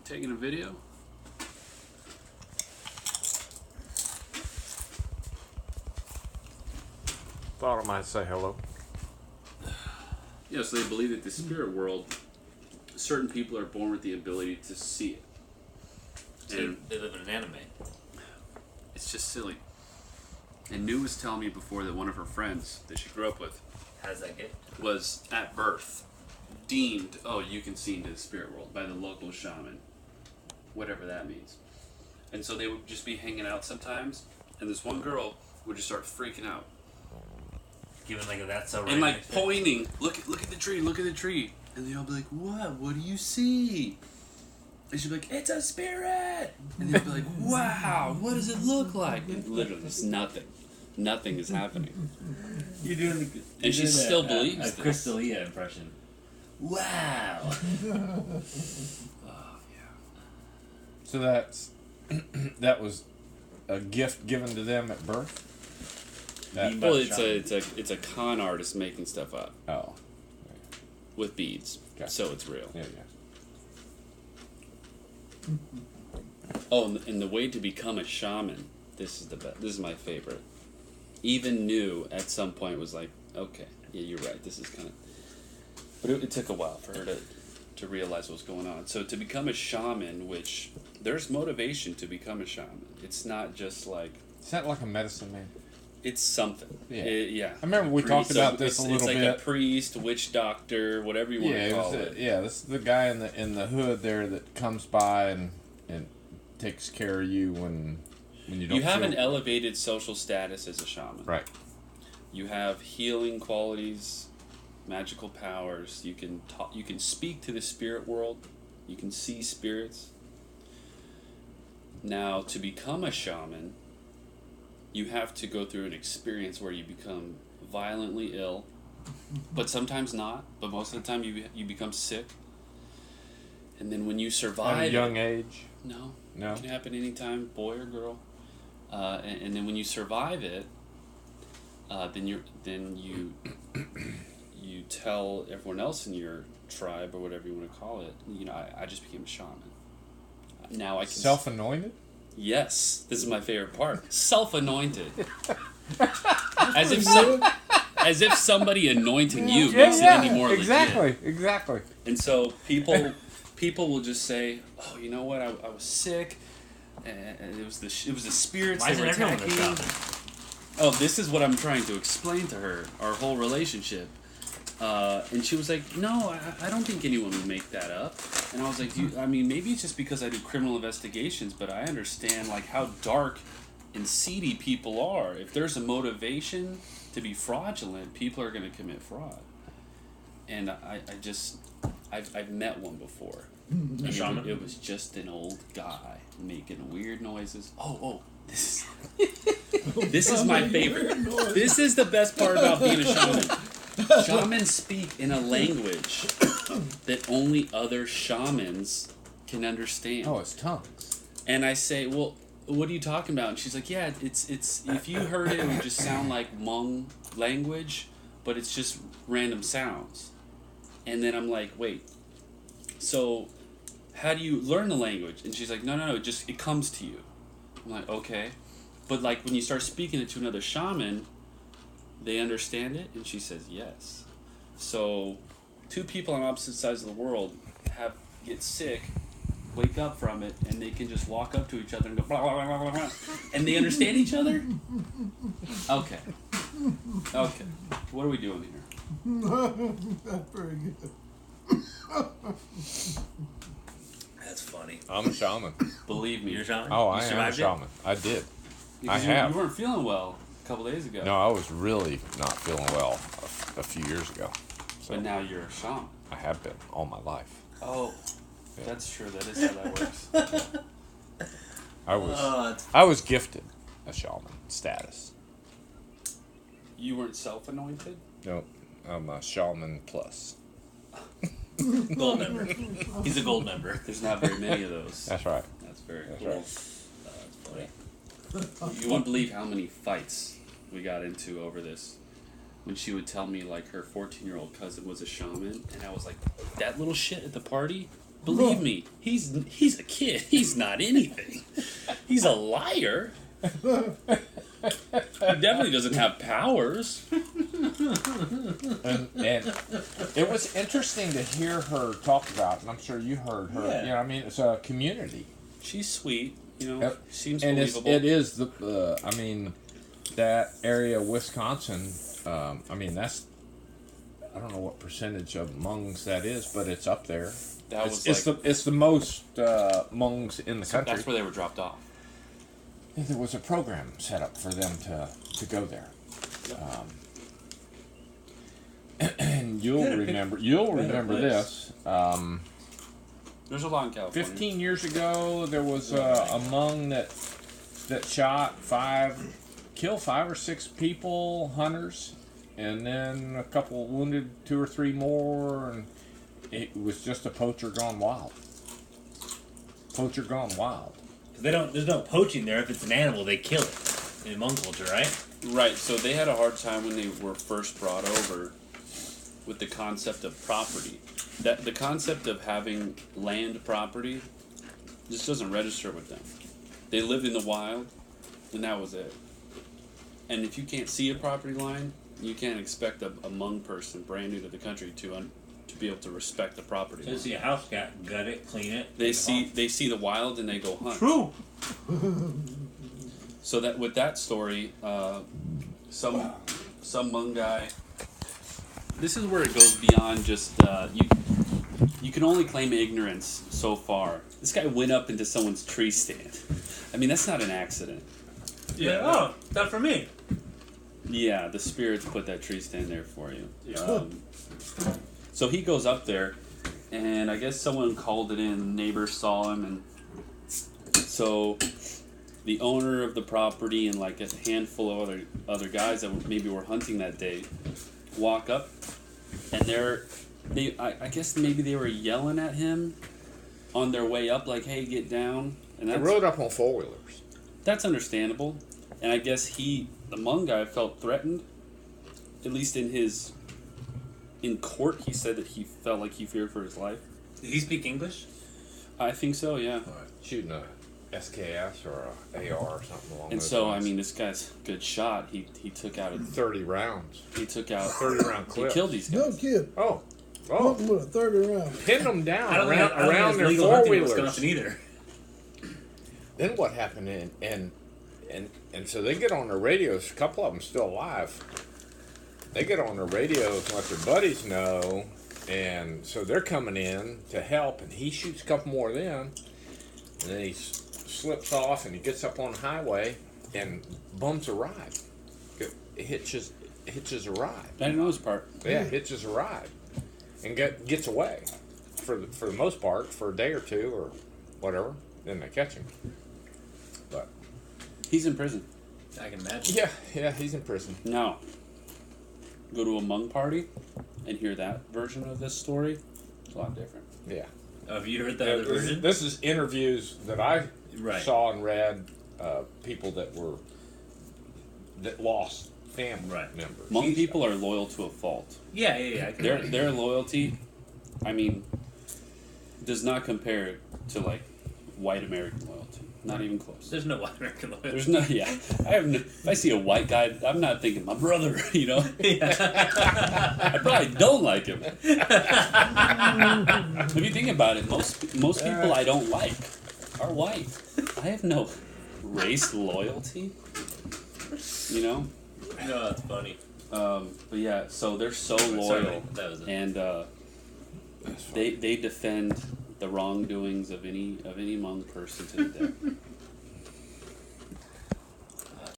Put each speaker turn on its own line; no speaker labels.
taking a video?
Thought I might say hello.
Yeah, so they believe that the spirit world, certain people are born with the ability to see it.
So they live in an anime.
It's just silly. And New was telling me before that one of her friends that she grew up with
Has that gift?
was at birth deemed, oh, you can see into the spirit world by the local shaman. Whatever that means. And so they would just be hanging out sometimes, and this one girl would just start freaking out.
Given like that's so right.
And like pointing, look at the tree, look at the tree. And they'll be like, what do you see? And she'd be like, it's a spirit! And they'd be like, wow, what does it look like? And literally, it's nothing. Nothing is happening.
You're doing the,
And she still believes
a
this.
Crystalia impression. Wow.
Oh, yeah.
So that was a gift given to them at birth?
Well, it's a con artist making stuff up
Oh.
with beads,
Gotcha.
so it's real.
Yeah.
Oh, and the way to become a shaman, this is the best. This is my favorite. Even New at some point was like, okay, yeah, you're right. This is kind of, but it took a while for her to realize what was going on. So to become a shaman, which there's motivation to become a shaman. It's not just like
Is that like a medicine man?
it's something.
Yeah.
Yeah.
I remember we talked about this a little
It's like
bit.
a priest, witch doctor, whatever you want to call it.
This is the guy in the hood there that comes by and takes care of you when you don't.
You have
feel
an elevated social status as a shaman.
right.
You have healing qualities, magical powers. You can talk. You can speak to the spirit world. You can see spirits. Now, to become a shaman, you have to go through an experience where you become violently ill, but sometimes not. But most of the time, you become sick. And then when you survive,
At a young age.
no,
No.
it can happen anytime, boy or girl. And then when you survive it, then you tell everyone else in your tribe or whatever you want to call it. You know, I just became a shaman. Now I can
Self-anointed.
Yes, this is my favorite part. Self-anointed, as if somebody anointing you makes it any more legit.
Exactly.
And so people will just say, "Oh, you know what? I was sick, and it was the spirits
Why
that were
isn't everyone a
attacking."
shaman?
Oh, this is what I'm trying to explain to her, our whole relationship. And she was like, "No, I don't think anyone would make that up." And I was like, maybe it's just because I do criminal investigations, but I understand like how dark and seedy people are. If there's a motivation to be fraudulent, people are going to commit fraud. And I've met one before.
A shaman?
It was just an old guy making weird noises. Oh, this is my favorite. This is the best part about being a shaman. Shamans speak in a language that only other shamans can understand.
Oh, it's tongues.
And I say, well, what are you talking about? And she's like, yeah, it's if you heard it, it would just sound like Hmong language, but it's just random sounds. And then I'm like, wait, so how do you learn the language? And she's like, no, it comes to you. I'm like, okay. But like when you start speaking it to another shaman, they understand it? And she says, yes. So two people on opposite sides of the world get sick, wake up from it, and they can just walk up to each other and go blah, blah, blah, blah, blah, and they understand each other? Okay. What are we doing here?
That's very good.
That's funny.
I'm a shaman.
Believe me.
You're a shaman?
Oh,
You
I am a
survived it?
shaman. I did.
Because
I have.
You weren't feeling well a couple days ago.
No, I was really not feeling well a few years ago. So
But now you're a shaman.
I have been all my life.
Oh,
Yeah.
that's true. That is how that works.
I was gifted a shaman status.
You weren't self-anointed?
No, I'm a shaman plus.
Gold member. He's a gold member.
There's not very many of those.
That's right.
That's very
That's
cool.
right.
That's funny.
You won't believe how many fights we got into over this. When she would tell me like her 14-year-old cousin was a shaman, and I was like, that little shit at the party? Believe me, he's a kid. He's not anything. He's a liar. He definitely doesn't have powers.
And it was interesting to hear her talk about it, and I'm sure you heard her.
Yeah.
You know, I mean, it's a community.
She's sweet, you know.
Yep.
Seems
And
believable.
it is the. I mean, that area of Wisconsin. I mean, that's. I don't know what percentage of Hmongs that is, but it's up there.
That was
It's the most Hmongs in the country.
That's where they were dropped off.
There was a program set up for them to go there. And you'll remember this.
There's a lot in California.
15 years ago, there was a Hmong that killed 5 or 6 people, hunters, and then a couple wounded 2 or 3 more, and it was just a poacher gone wild. Poacher gone wild.
There's no poaching there. If it's an animal, they kill it in Hmong culture, right?
Right, so they had a hard time when they were first brought over with the concept of property. That the concept of having land property just doesn't register with them. They lived in the wild, and that was it. And if you can't see a property line, you can't expect a Hmong person brand new to the country to be able to respect the property
So
line.
you see a house, gut it, clean it.
They see the wild and they go hunt.
True.
So that with that story, some Hmong guy. This is where it goes beyond just you can only claim ignorance so far. This guy went up into someone's tree stand. I mean, that's not an accident.
Yeah. Oh, that's for me.
Yeah, the spirits put that tree stand there for you. So he goes up there, and I guess someone called it in. Neighbors saw him, and so the owner of the property and like a handful of other guys that maybe were hunting that day walk up, and I guess maybe they were yelling at him on their way up, like, "Hey, get down!" And
They
that's,
rode up on 4-wheelers.
that's understandable. And I guess the Hmong guy felt threatened, at least in court. He said that he felt like he feared for his life.
Did he speak English?
I think so, yeah.
Shooting a SKS or a AR or something along
And
those
so,
lines.
I mean, this guy's a good shot. He took out
30 rounds.
30
round
He
clips.
killed these guys.
No kid.
Oh.
Walking with a 30 round.
Pinned them down
I don't
around
think
their
it's legal hunting in
4-wheelers.
Wisconsin either.
Then what happened? And so they get on their radios. A couple of them still alive. They get on their radios and let their buddies know, and so they're coming in to help. And he shoots a couple more of them, and then he slips off and he gets up on the highway and bums a ride. Hitches a ride.
I didn't know this part.
Yeah, hitches a ride, and gets away for the most part for a day or two or whatever. Then they catch him. But
He's in prison.
I can imagine.
yeah, he's in prison.
Now, go to a Hmong party and hear that version of this story. It's a lot different.
Yeah.
Have you heard that other version?
This is interviews that I
Right.
saw and read. People that lost family
Right.
members.
Hmong people are loyal to a fault.
Yeah. I can imagine.
Their loyalty, I mean, does not compare to like white American loyalty. Not even close.
There's no white American loyalty.
There's no, yeah. If I see a white guy, I'm not thinking my brother, you know.
Yeah.
I probably don't like him. If you think about it, most people I don't like are white. I have no race loyalty, you know.
No, that's funny.
But yeah, so they're so
Sorry,
loyal,
that was it.
and they defend the wrongdoings of any Hmong person to the death.